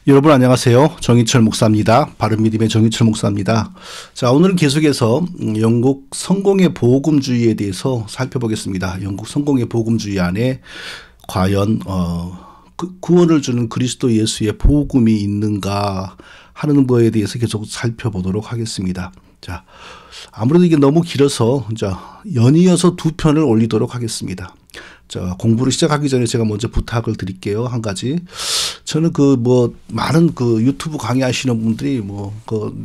여러분 안녕하세요. 정희철 목사입니다. 바른믿음의 정희철 목사입니다. 자, 오늘은 계속해서 영국 성공의 복음주의에 대해서 살펴보겠습니다. 영국 성공의 복음주의 안에 과연 구원을 주는 그리스도 예수의 복음이 있는가 하는 거에 대해서 계속 살펴보도록 하겠습니다. 자, 아무래도 이게 너무 길어서 연이어서 두 편을 올리도록 하겠습니다. 자, 공부를 시작하기 전에 제가 먼저 부탁을 드릴게요. 한 가지. 저는 많은 유튜브 강의하시는 분들이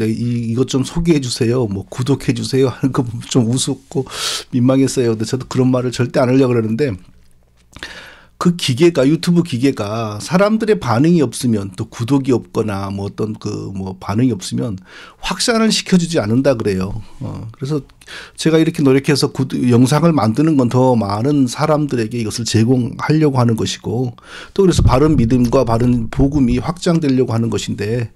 이것 좀 소개해 주세요. 구독해 주세요. 하는 거 좀 우습고 민망했어요. 근데 저도 그런 말을 절대 안 하려고 그러는데 그 기계가, 유튜브 기계가 사람들의 반응이 없으면, 또 구독이 없거나 반응이 없으면 확산을 시켜주지 않는다 그래요. 그래서 제가 이렇게 노력해서 영상을 만드는 건 더 많은 사람들에게 이것을 제공하려고 하는 것이고, 또 그래서 바른 믿음과 바른 복음이 확장되려고 하는 것인데,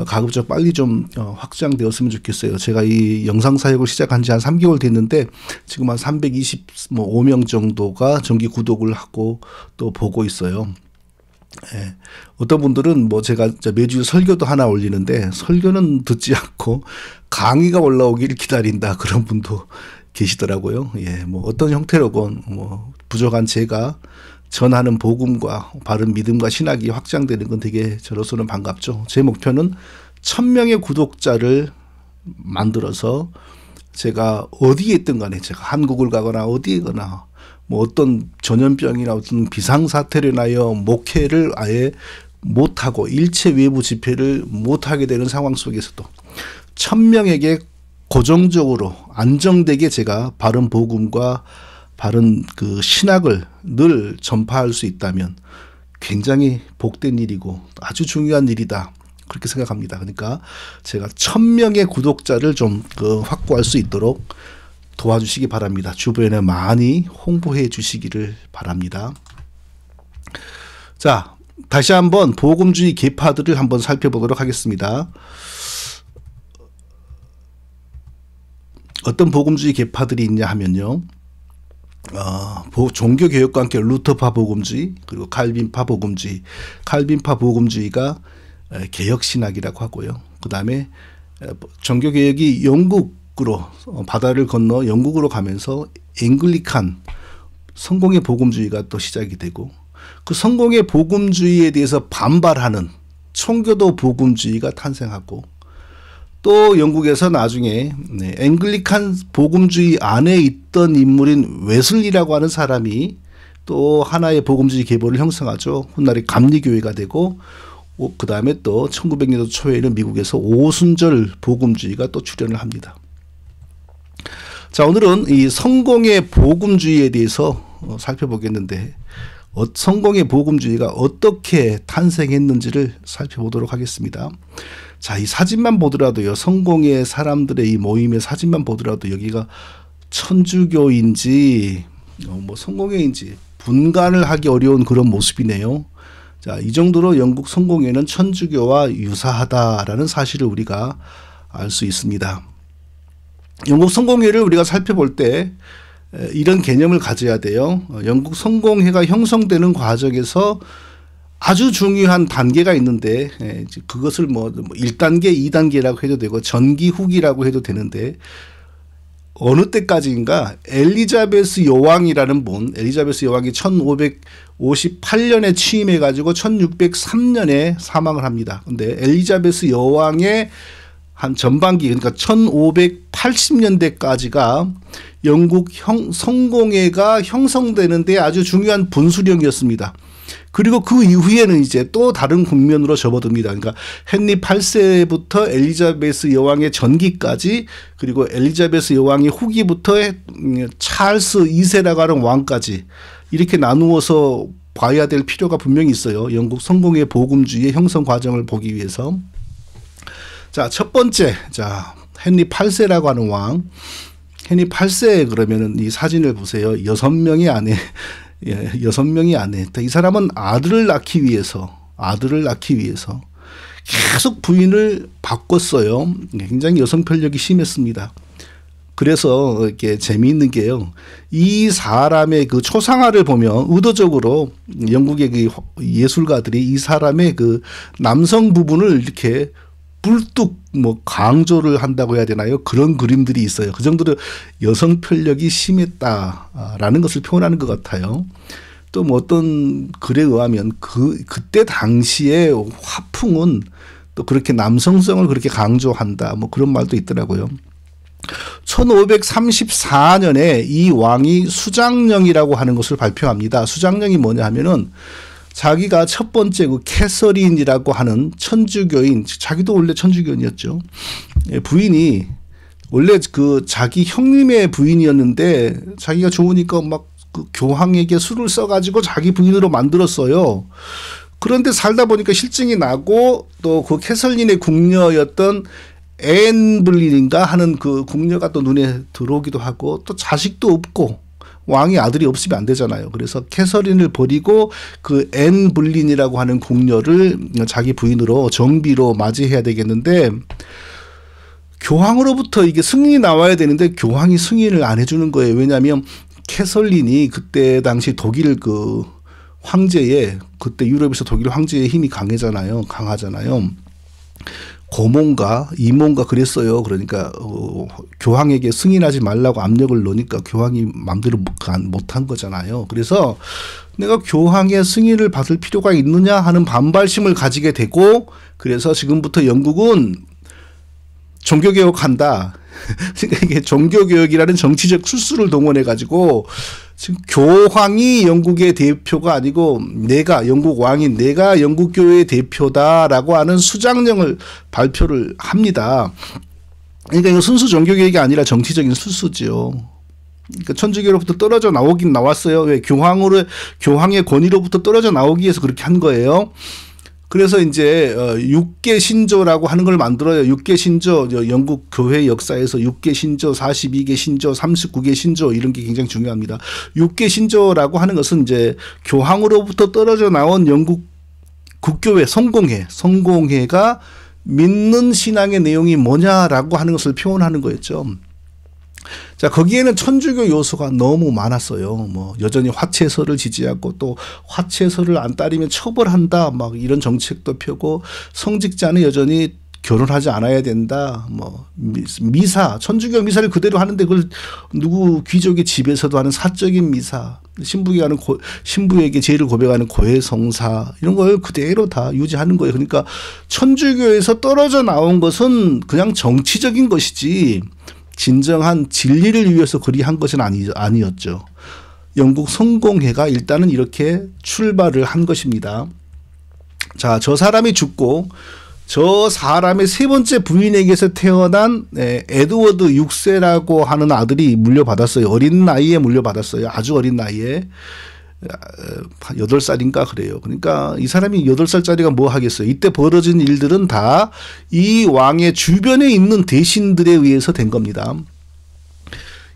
가급적 빨리 좀 확장되었으면 좋겠어요. 제가 이 영상 사역을 시작한 지 한 3개월 됐는데, 지금 한 325명 정도가 정기 구독을 하고 또 보고 있어요. 예. 어떤 분들은 제가 매주 설교도 하나 올리는데 설교는 듣지 않고 강의가 올라오길 기다린다, 그런 분도 계시더라고요. 예. 어떤 형태로건 부족한 제가 전하는 복음과 바른 믿음과 신학이 확장되는 건 되게 저로서는 반갑죠. 제 목표는 1000명의 구독자를 만들어서 제가 어디에 있든 간에, 제가 한국을 가거나 어디에 가거나 어떤 전염병이나 어떤 비상사태로 인하여 목회를 아예 못하고 일체 외부 집회를 못하게 되는 상황 속에서도 1000명에게 고정적으로 안정되게 제가 바른 복음과 바른 신학을 늘 전파할 수 있다면 굉장히 복된 일이고 아주 중요한 일이다, 그렇게 생각합니다. 그러니까 제가 1000명의 구독자를 좀 확보할 수 있도록 도와주시기 바랍니다. 주변에 많이 홍보해 주시기를 바랍니다. 자, 다시 한번 복음주의 계파들을 한번 살펴보도록 하겠습니다. 어떤 복음주의 계파들이 있냐 하면요, 종교개혁과 함께 루터파 복음주의, 그리고 칼빈파 복음주의. 칼빈파 복음주의가 개혁신학이라고 하고요. 그 다음에 종교개혁이 바다를 건너 영국으로 가면서 앵글리칸 성공의 복음주의가 또 시작이 되고, 그 성공의 복음주의에 대해서 반발하는 청교도 복음주의가 탄생하고, 또 영국에서 나중에 앵글리칸 복음주의 안에 있던 인물인 웨슬리라고 하는 사람이 또 하나의 복음주의 계보를 형성하죠. 훗날에 감리교회가 되고, 그 다음에 또 1900년도 초에는 미국에서 오순절 복음주의가 또 출현을 합니다. 자, 오늘은 이 성공의 복음주의에 대해서 살펴보겠는데, 성공의 복음주의가 어떻게 탄생했는지를 살펴보도록 하겠습니다. 자, 이 사진만 보더라도요, 성공의 사람들의 이 모임의 사진만 보더라도 여기가 천주교인지 성공회인지 분간을 하기 어려운 그런 모습이네요. 자, 이 정도로 영국 성공회는 천주교와 유사하다라는 사실을 우리가 알 수 있습니다. 영국 성공회를 우리가 살펴볼 때 이런 개념을 가져야 돼요. 영국 성공회가 형성되는 과정에서 아주 중요한 단계가 있는데, 그것을 1단계, 2단계라고 해도 되고 전기 후기라고 해도 되는데, 어느 때까지인가 엘리자베스 여왕이라는 분, 엘리자베스 여왕이 1558년에 취임해 가지고 1603년에 사망을 합니다. 근데 엘리자베스 여왕의 한 전반기, 그러니까 1580년대까지가 영국 성공회가 형성되는데 아주 중요한 분수령이었습니다. 그리고 그 이후에는 이제 또 다른 국면으로 접어듭니다. 그러니까 헨리 8세부터 엘리자베스 여왕의 전기까지, 그리고 엘리자베스 여왕의 후기부터 찰스 2세라고 하는 왕까지, 이렇게 나누어서 봐야 될 필요가 분명히 있어요. 영국 성공회 복음주의의 형성 과정을 보기 위해서. 자, 첫 번째, 헨리 8세라고 하는 왕. 헨리 8세 그러면은 이 사진을 보세요. 6명의 아내. 예, 6명의 아내. 이 사람은 아들을 낳기 위해서 계속 부인을 바꿨어요. 굉장히 여성 편력이 심했습니다. 그래서 이렇게 재미있는 게요. 이 사람의 그 초상화를 보면 의도적으로 영국의 그 예술가들이 이 사람의 그 남성 부분을 이렇게 불뚝 뭐 강조를 한다고 해야 되나요? 그런 그림들이 있어요. 그 정도로 여성 편력이 심했다라는 것을 표현하는 것 같아요. 또 뭐 어떤 글에 의하면 그때 당시에 화풍은 또 그렇게 남성성을 그렇게 강조한다 뭐 그런 말도 있더라고요. 1534년에 이 왕이 수장령이라고 하는 것을 발표합니다. 수장령이 뭐냐 하면은 자기가 첫 번째 그 캐서린이라고 하는 천주교인, 자기도 원래 천주교인이었죠. 부인이 원래 그 자기 형님의 부인이었는데 자기가 좋으니까 막 그 교황에게 술을 써가지고 자기 부인으로 만들었어요. 그런데 살다 보니까 실증이 나고 또 그 캐서린의 궁녀였던 앤 블린인가 하는 그 궁녀가 또 눈에 들어오기도 하고 또 자식도 없고 왕이 아들이 없으면 안 되잖아요. 그래서 캐서린을 버리고 그 앤 블린이라고 하는 궁녀를 자기 부인으로 정비로 맞이해야 되겠는데 교황으로부터 이게 승인이 나와야 되는데 교황이 승인을 안 해주는 거예요. 왜냐하면 캐서린이 그때 당시 독일 그 황제의 그때 유럽에서 독일 황제의 힘이 강하잖아요. 고모인가 이모인가 그랬어요. 그러니까 교황에게 승인하지 말라고 압력을 넣으니까 교황이 마음대로 못한 거잖아요. 그래서 내가 교황의 승인을 받을 필요가 있느냐 하는 반발심을 가지게 되고 그래서 지금부터 영국은 종교개혁한다. 이게 종교개혁이라는 정치적 술수를 동원해 가지고 지금 교황이 영국의 대표가 아니고 내가 영국 왕인 내가 영국 교회의 대표다라고 하는 수장령을 발표를 합니다. 그러니까 이거 순수 종교개혁이 아니라 정치적인 술수지요. 그러니까 천주교로부터 떨어져 나오긴 나왔어요. 왜 교황의 권위로부터 떨어져 나오기 위해서 그렇게 한 거예요. 그래서 이제 6개 신조라고 하는 걸 만들어요. 6개 신조, 영국 교회 역사에서 6개 신조, 42개 신조, 39개 신조 이런 게 굉장히 중요합니다. 6개 신조라고 하는 것은 이제 교황으로부터 떨어져 나온 영국 국교회 성공회가 믿는 신앙의 내용이 뭐냐라고 하는 것을 표현하는 거였죠. 자, 거기에는 천주교 요소가 너무 많았어요. 뭐 여전히 화채설을 지지하고 또 화채설을 안 따르면 처벌한다 막 이런 정책도 펴고 성직자는 여전히 결혼하지 않아야 된다. 뭐 미사 천주교 미사를 그대로 하는데 그걸 누구 귀족의 집에서도 하는 사적인 미사 신부에게 죄를 고백하는 고해성사 이런 걸 그대로 다 유지하는 거예요. 그러니까 천주교에서 떨어져 나온 것은 그냥 정치적인 것이지 진정한 진리를 위해서 그리한 것은 아니었죠. 영국 성공회가 일단은 이렇게 출발을 한 것입니다. 자, 저 사람이 죽고 저 사람의 세 번째 부인에게서 태어난 에드워드 6세라고 하는 아들이 물려받았어요. 어린 나이에 물려받았어요. 아주 어린 나이에. 8살인가 그래요. 그러니까 이 사람이 8살짜리가 뭐 하겠어요. 이때 벌어진 일들은 다 이 왕의 주변에 있는 대신들에 의해서 된 겁니다.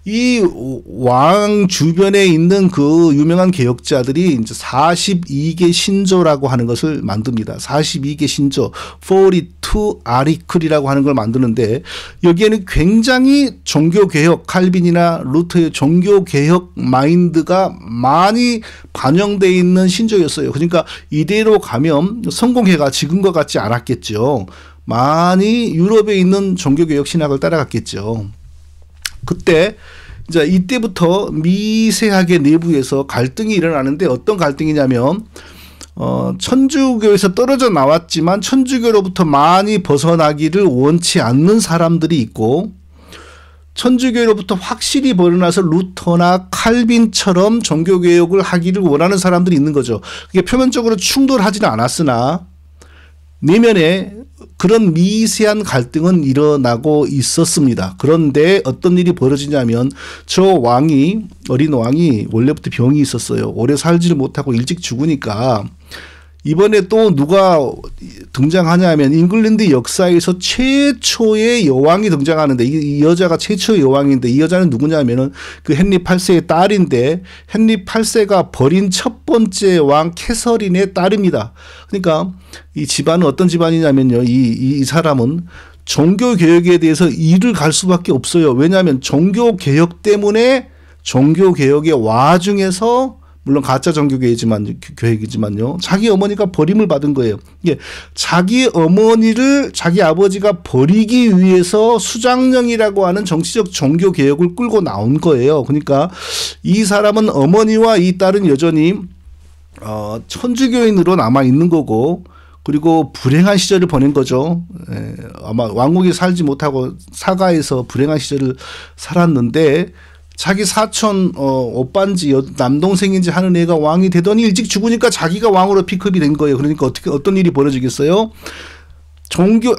이 왕 주변에 있는 그 유명한 개혁자들이 이제 42개 신조라고 하는 것을 만듭니다. 42개 신조, 42 아리클이라고 하는 걸 만드는데 여기에는 굉장히 종교개혁, 칼빈이나 루터의 종교개혁 마인드가 많이 반영되어 있는 신조였어요. 그러니까 이대로 가면 성공회가 지금과 같지 않았겠죠. 많이 유럽에 있는 종교개혁 신학을 따라갔겠죠. 그때 이제 이때부터 미세하게 내부에서 갈등이 일어나는데 어떤 갈등이냐면 천주교에서 떨어져 나왔지만 천주교로부터 많이 벗어나기를 원치 않는 사람들이 있고 천주교로부터 확실히 벗어나서 루터나 칼빈처럼 종교개혁을 하기를 원하는 사람들이 있는 거죠. 그게 표면적으로 충돌하지는 않았으나 내면에 그런 미세한 갈등은 일어나고 있었습니다. 그런데 어떤 일이 벌어지냐면 저 왕이 어린 왕이 원래부터 병이 있었어요. 오래 살지를 못하고 일찍 죽으니까 이번에 또 누가 등장하냐 하면 잉글랜드 역사에서 최초의 여왕이 등장하는데 이 여자가 최초의 여왕인데 이 여자는 누구냐면은 그 헨리 8세의 딸인데 헨리 8세가 버린 첫 번째 왕 캐서린의 딸입니다. 그러니까 이 집안은 어떤 집안이냐면요. 이 사람은 종교개혁에 대해서 이를 갈 수밖에 없어요. 왜냐하면 종교개혁 때문에 종교개혁의 와중에서 물론 가짜 종교개혁이지만요. 자기 어머니가 버림을 받은 거예요. 이게 자기 어머니를 자기 아버지가 버리기 위해서 수장령이라고 하는 정치적 종교개혁을 끌고 나온 거예요. 그러니까 이 사람은 어머니와 이 딸은 여전히 천주교인으로 남아 있는 거고 그리고 불행한 시절을 보낸 거죠. 아마 왕국에 살지 못하고 사가에서 불행한 시절을 살았는데 자기 사촌 오빠인지 남동생인지 하는 애가 왕이 되더니 일찍 죽으니까 자기가 왕으로 픽업이 된 거예요. 그러니까 어떤 일이 벌어지겠어요?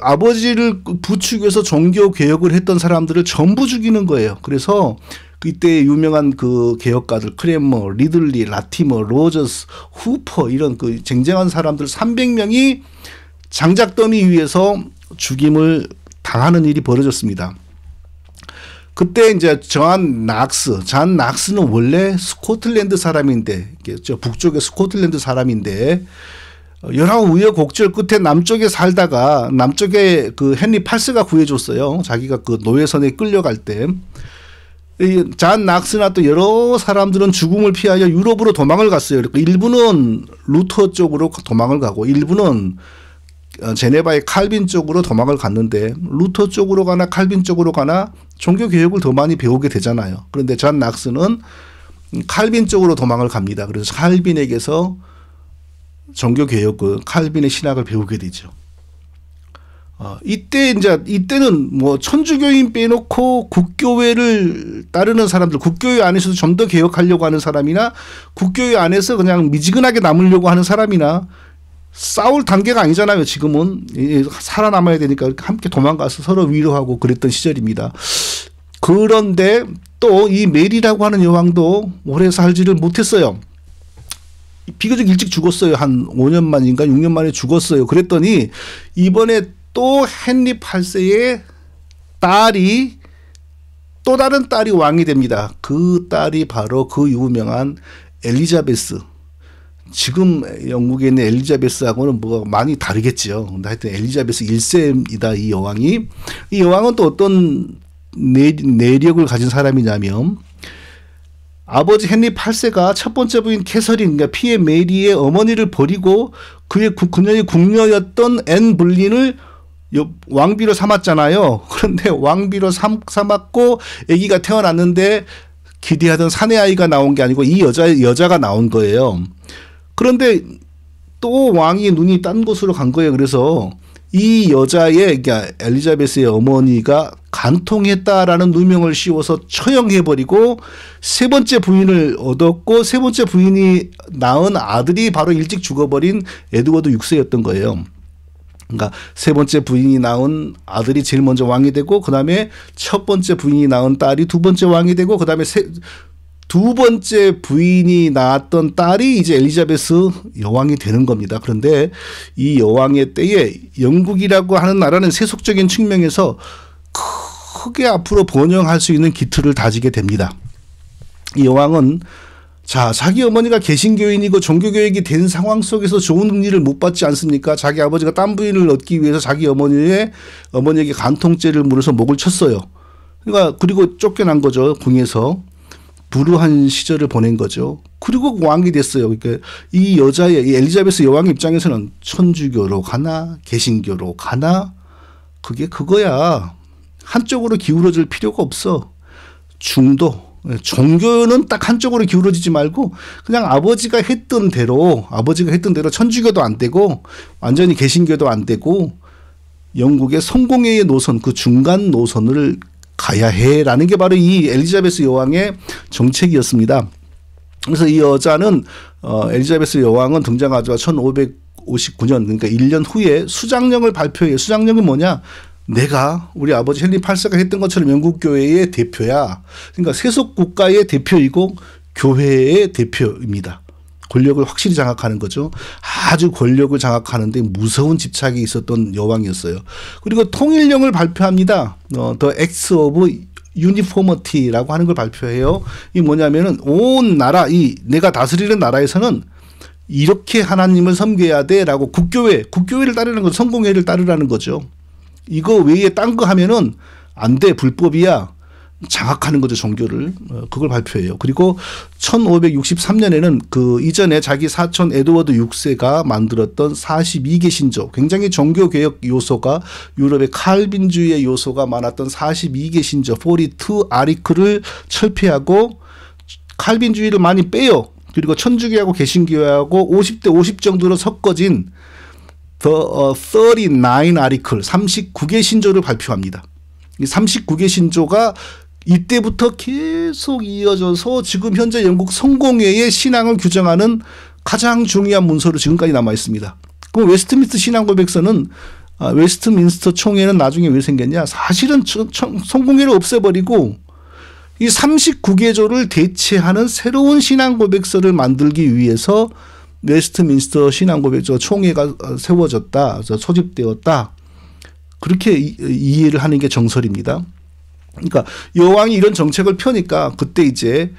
아버지를 부추겨서 종교 개혁을 했던 사람들을 전부 죽이는 거예요. 그래서 이때 유명한 그 개혁가들 크레머, 리들리, 라티머, 로저스, 후퍼 이런 그 쟁쟁한 사람들 300명이 장작더미 위에서 죽임을 당하는 일이 벌어졌습니다. 그때 이제 잔 낙스는 원래 스코틀랜드 사람인데, 저 북쪽의 스코틀랜드 사람인데, 여러 우여곡절 끝에 남쪽에 살다가 남쪽에 그 헨리 8세가 구해줬어요. 자기가 그 노예선에 끌려갈 때. 잔 낙스나 또 여러 사람들은 죽음을 피하여 유럽으로 도망을 갔어요. 일부는 루터 쪽으로 도망을 가고 일부는 제네바의 칼빈 쪽으로 도망을 갔는데 루터 쪽으로 가나 칼빈 쪽으로 가나 종교 개혁을 더 많이 배우게 되잖아요. 그런데 잔 낙스는 칼빈 쪽으로 도망을 갑니다. 그래서 칼빈에게서 종교 개혁을 칼빈의 신학을 배우게 되죠. 이때는 뭐 천주교인 빼놓고 국교회를 따르는 사람들, 국교회 안에서도 좀 더 개혁하려고 하는 사람이나 국교회 안에서 그냥 미지근하게 남으려고 하는 사람이나 싸울 단계가 아니잖아요. 지금은 살아남아야 되니까 함께 도망가서 서로 위로하고 그랬던 시절입니다. 그런데 또 이 메리라고 하는 여왕도 오래 살지를 못했어요. 비교적 일찍 죽었어요. 한 5년 만인가 6년 만에 죽었어요. 그랬더니 이번에 또 헨리 8세의 딸이 또 다른 딸이 왕이 됩니다. 그 딸이 바로 그 유명한 엘리자베스. 지금 영국에 있는 엘리자베스하고는 뭐가 많이 다르겠죠. 근데 하여튼 엘리자베스 1세입니다. 이 여왕이. 이 여왕은 또 어떤 내력을 가진 사람이냐면 아버지 헨리 8세가 첫 번째 부인 캐서린, 그러니까 피의 메리의 어머니를 버리고 그녀의 궁녀였던 앤 볼린을 왕비로 삼았잖아요. 그런데 왕비로 삼았고 아기가 태어났는데 기대하던 사내 아이가 나온 게 아니고 이 여자가 나온 거예요. 그런데 또 왕이 눈이 딴 곳으로 간 거예요. 그래서 이 여자의 그러니까 엘리자베스의 어머니가 간통했다라는 누명을 씌워서 처형해버리고 세 번째 부인을 얻었고 세 번째 부인이 낳은 아들이 바로 일찍 죽어버린 에드워드 6세였던 거예요. 그러니까 세 번째 부인이 낳은 아들이 제일 먼저 왕이 되고 그다음에 첫 번째 부인이 낳은 딸이 두 번째 왕이 되고 그다음에 두 번째 부인이 낳았던 딸이 이제 엘리자베스 여왕이 되는 겁니다. 그런데 이 여왕의 때에 영국이라고 하는 나라는 세속적인 측면에서 크게 앞으로 번영할 수 있는 기틀을 다지게 됩니다. 이 여왕은 자기 어머니가 개신교인이고 종교교육이 된 상황 속에서 좋은 일을 못 받지 않습니까? 자기 아버지가 딴 부인을 얻기 위해서 자기 어머니에게 간통죄를 물어서 목을 쳤어요. 그러니까 그리고 쫓겨난 거죠. 궁에서. 불우한 시절을 보낸 거죠. 그리고 왕이 됐어요. 그러니까 이 여자의 이 엘리자베스 여왕 입장에서는 천주교로 가나 개신교로 가나 그게 그거야. 한쪽으로 기울어질 필요가 없어. 종교는 딱 한쪽으로 기울어지지 말고 그냥 아버지가 했던 대로 천주교도 안 되고 완전히 개신교도 안 되고 영국의 성공회의 노선 그 중간 노선을 가야 해라는 게 바로 이 엘리자베스 여왕의 정책이었습니다. 그래서 이 여자는 엘리자베스 여왕은 등장하자마자 1559년 그러니까 1년 후에 수장령을 발표해요. 수장령이 뭐냐? 내가 우리 아버지 헨리 8세가 했던 것처럼 영국 교회의 대표야. 그러니까 세속 국가의 대표이고 교회의 대표입니다. 권력을 확실히 장악하는 거죠. 아주 권력을 장악하는데 무서운 집착이 있었던 여왕이었어요. 그리고 통일령을 발표합니다. The Acts of Uniformity라고 하는 걸 발표해요. 이 뭐냐면은 온 나라 내가 다스리는 나라에서는 이렇게 하나님을 섬겨야 돼라고 국교회를 따르는 거 성공회를 따르라는 거죠. 이거 외에 딴 거 하면은 안 돼. 불법이야. 장악하는 거죠, 종교를. 그걸 발표해요. 그리고 1563년에는 그 이전에 자기 사촌 에드워드 6세가 만들었던 42개 신조, 굉장히 종교개혁 요소가 유럽의 칼빈주의의 요소가 많았던 42개 신조, 42 아리크를 철폐하고 칼빈주의를 많이 빼요. 그리고 천주교하고 개신교하고 50대 50 정도로 섞어진 The 39 아리클, 39개 신조를 발표합니다. 이 39개 신조가 이때부터 계속 이어져서 지금 현재 영국 성공회의 신앙을 규정하는 가장 중요한 문서로 지금까지 남아 있습니다. 그럼 웨스트민스터 신앙고백서는 웨스트민스터 총회는 나중에 왜 생겼냐? 사실은 성공회를 없애버리고 이 39개조를 대체하는 새로운 신앙고백서를 만들기 위해서 웨스트민스터 신앙고백서 총회가 세워졌다, 소집되었다. 그렇게 이해를 하는 게 정설입니다. 그러니까 여왕이 이런 정책을 펴니까 그때 이제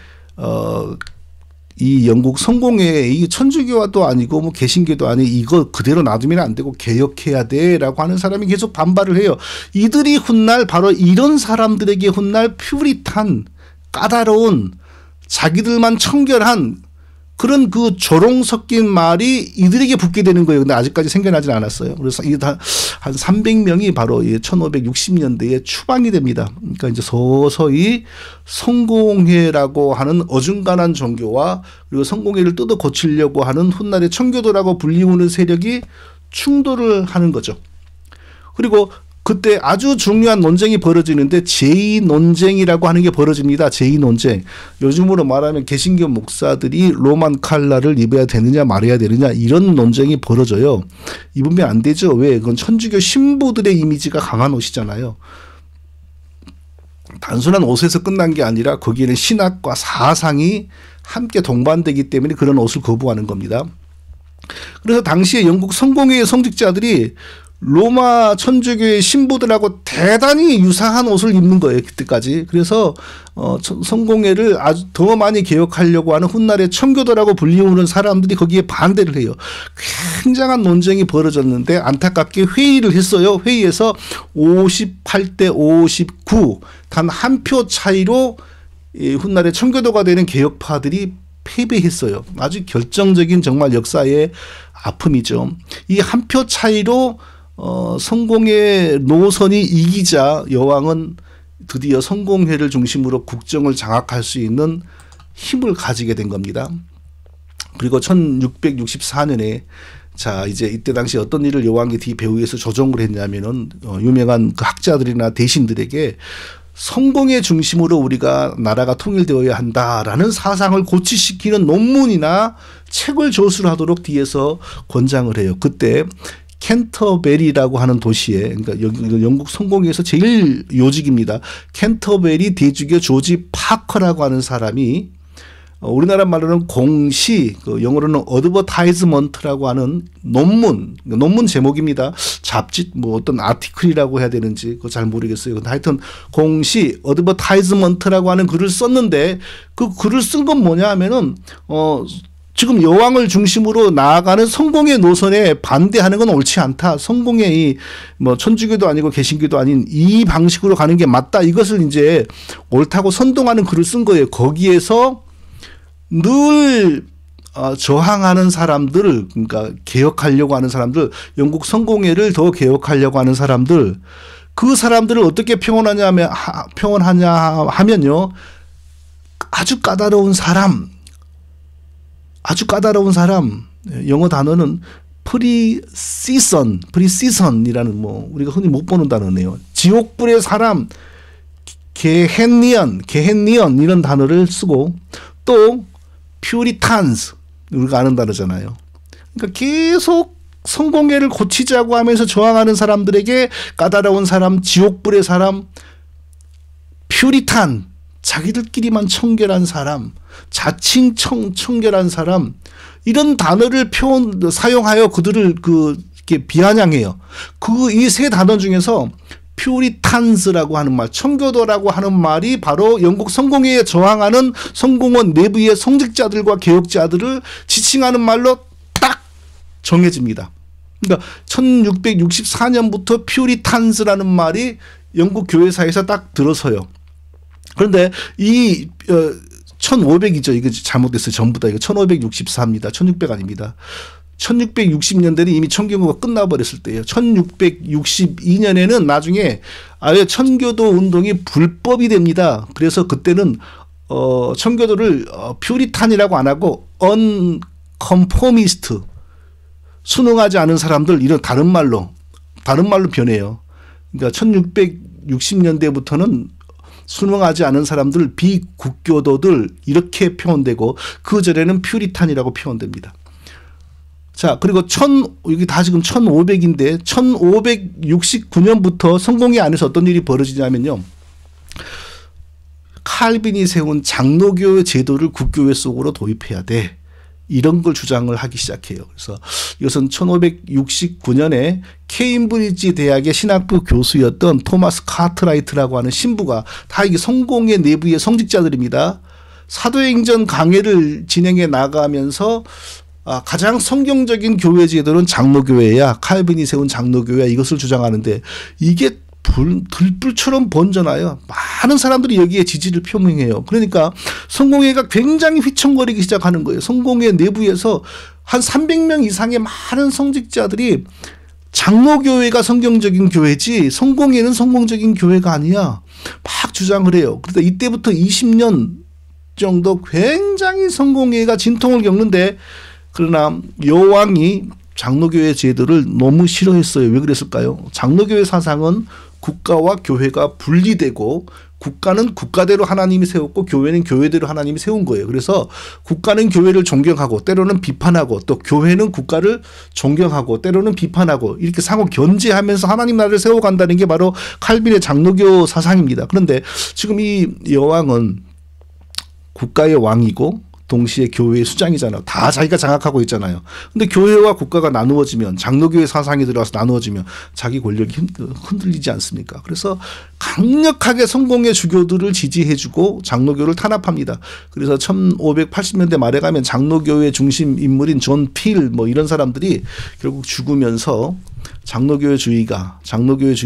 이 영국 성공회에 이 천주교와도 아니고 뭐 개신교도 아니고 이거 그대로 놔두면 안 되고 개혁해야 돼라고 하는 사람이 계속 반발을 해요. 이들이 훗날 바로 이런 사람들에게 훗날 퓨리탄, 까다로운, 자기들만 청결한 그런 그 조롱 섞인 말이 이들에게 붙게 되는 거예요. 근데 아직까지 생겨나진 않았어요. 그래서 이게 다 한 300명이 바로 1560년대에 추방이 됩니다. 그러니까 이제 서서히 성공회라고 하는 어중간한 종교와 그리고 성공회를 뜯어 고치려고 하는 훗날의 청교도라고 불리우는 세력이 충돌을 하는 거죠. 그리고 그때 아주 중요한 논쟁이 벌어지는데 제2 논쟁이라고 하는 게 벌어집니다. 제2 논쟁. 요즘으로 말하면 개신교 목사들이 로만 칼라를 입어야 되느냐 말아야 되느냐 이런 논쟁이 벌어져요. 입으면 안 되죠. 왜? 그건 천주교 신부들의 이미지가 강한 옷이잖아요. 단순한 옷에서 끝난 게 아니라 거기에는 신학과 사상이 함께 동반되기 때문에 그런 옷을 거부하는 겁니다. 그래서 당시에 영국 성공회의 성직자들이 로마 천주교의 신부들하고 대단히 유사한 옷을 입는 거예요. 그때까지. 그래서 성공회를 아주 더 많이 개혁하려고 하는 훗날의 청교도라고 불리우는 사람들이 거기에 반대를 해요. 굉장한 논쟁이 벌어졌는데 안타깝게 회의를 했어요. 회의에서 58대 59 단 한 표 차이로 훗날의 청교도가 되는 개혁파들이 패배했어요. 아주 결정적인 정말 역사의 아픔이죠. 이 한 표 차이로 성공회 노선이 이기자 여왕은 드디어 성공회를 중심으로 국정을 장악할 수 있는 힘을 가지게 된 겁니다. 그리고 1664년에 자 이제 이때 당시 어떤 일을 여왕이 배후에서 조정을 했냐면은 유명한 그 학자들이나 대신들에게 성공회 중심으로 우리가 나라가 통일되어야 한다라는 사상을 고취시키는 논문이나 책을 저술하도록 뒤에서 권장을 해요. 그때 캔터베리라고 하는 도시에, 그러니까 영국 성공회에서 제일 요직입니다. 캔터베리 대주교 조지 파커라고 하는 사람이 우리나라 말로는 공시, 그 영어로는 어드버타이즈먼트라고 하는 논문 제목입니다. 잡지 뭐 어떤 아티클이라고 해야 되는지 그거 잘 모르겠어요. 근데 하여튼 공시, 어드버타이즈먼트라고 하는 글을 썼는데 그 글을 쓴 건 뭐냐 하면은 지금 여왕을 중심으로 나아가는 성공회 노선에 반대하는 건 옳지 않다. 성공회의 뭐 천주교도 아니고 개신교도 아닌 이 방식으로 가는 게 맞다. 이것을 이제 옳다고 선동하는 글을 쓴 거예요. 거기에서 늘 저항하는 사람들, 그러니까 개혁하려고 하는 사람들, 영국 성공회를 더 개혁하려고 하는 사람들, 그 사람들을 어떻게 평온하냐 하면요, 아주 까다로운 사람, 영어 단어는 프리시선이라는 뭐 우리가 흔히 못 보는 단어네요. 지옥불의 사람, 게헨니언 이런 단어를 쓰고 또 퓨리탄스 우리가 아는 단어잖아요. 그러니까 계속 성공회를 고치자고 하면서 저항하는 사람들에게 까다로운 사람, 지옥불의 사람, 퓨리탄 자기들끼리만 청결한 사람, 자칭 청결한 사람 이런 단어를 사용하여 그들을 이렇게 비아냥해요. 이 세 단어 중에서 퓨리탄스라고 하는 말, 청교도라고 하는 말이 바로 영국 성공회에 저항하는 성공원 내부의 성직자들과 개혁자들을 지칭하는 말로 딱 정해집니다. 그러니까 1664년부터 퓨리탄스라는 말이 영국 교회사에서 딱 들어서요. 그런데 이 1500이죠. 이거 잘못됐어요. 전부 다 이거 1564입니다. 1600 아닙니다. 1660년대는 이미 천교가 끝나버렸을 때예요. 1662년에는 나중에 아예 천교도 운동이 불법이 됩니다. 그래서 그때는 천교도를 퓨리탄이라고 안 하고 언컨포미스트, 순응하지 않은 사람들, 이런 다른 말로 변해요. 그러니까 1660년대부터는 순응하지 않은 사람들, 비국교도들 이렇게 표현되고 그 전에는 퓨리탄이라고 표현됩니다. 자, 그리고 여기 다 지금 1500인데 1569년부터 성공회 안에서 어떤 일이 벌어지냐면요. 칼빈이 세운 장로교 제도를 국교회 속으로 도입해야 돼. 이런 걸 주장을 하기 시작해요. 그래서 이것은 1569년에 케임브리지 대학의 신학부 교수였던 토마스 카트라이트라고 하는 신부가, 다 이게 성공회 내부의 성직자들입니다. 사도행전 강해를 진행해 나가면서 가장 성경적인 교회 제도는 장로교회야, 칼빈이 세운 장로교회야, 이것을 주장하는데 이게 들불처럼 번져나요. 많은 사람들이 여기에 지지를 표명해요. 그러니까 성공회가 굉장히 휘청거리기 시작하는 거예요. 성공회 내부에서 한 300명 이상의 많은 성직자들이 장로교회가 성경적인 교회지 성공회는 성공적인 교회가 아니야, 막 주장을 해요. 그런데 이때부터 20년 정도 굉장히 성공회가 진통을 겪는데, 그러나 여왕이 장로교회 제도를 너무 싫어했어요. 왜 그랬을까요? 장로교회 사상은 국가와 교회가 분리되고, 국가는 국가대로 하나님이 세웠고 교회는 교회대로 하나님이 세운 거예요. 그래서 국가는 교회를 존경하고 때로는 비판하고, 또 교회는 국가를 존경하고 때로는 비판하고, 이렇게 상호 견제하면서 하나님 나라를 세워간다는 게 바로 칼빈의 장로교 사상입니다. 그런데 지금 이 여왕은 국가의 왕이고 동시에 교회의 수장이잖아요. 다 자기가 장악하고 있잖아요. 근데 교회와 국가가 나누어지면, 장로교회 사상이 들어와서 나누어지면 자기 권력이 흔들리지 않습니까? 그래서 강력하게 성공의 주교들을 지지해주고 장로교를 탄압합니다. 그래서 1580년대 말에 가면 장로교회 중심 인물인 존 필 이런 사람들이 결국 죽으면서 장로교회주의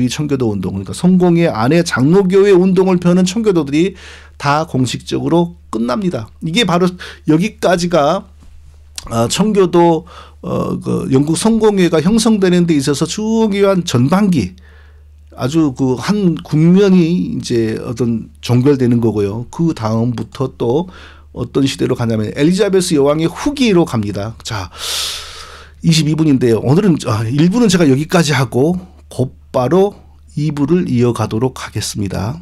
청교도 운동, 그러니까 성공회 안에 장로교회 운동을 펴는 청교도들이 다 공식적으로 끝납니다. 이게 바로 여기까지가 청교도 영국 성공회가 형성되는 데 있어서 중요한 전반기, 아주 그 한 국면이 이제 어떤 종결되는 거고요. 그 다음부터 또 어떤 시대로 가냐면 엘리자베스 여왕의 후기로 갑니다. 자, 22분인데요. 오늘은 1부는 제가 여기까지 하고 곧바로 2부를 이어가도록 하겠습니다.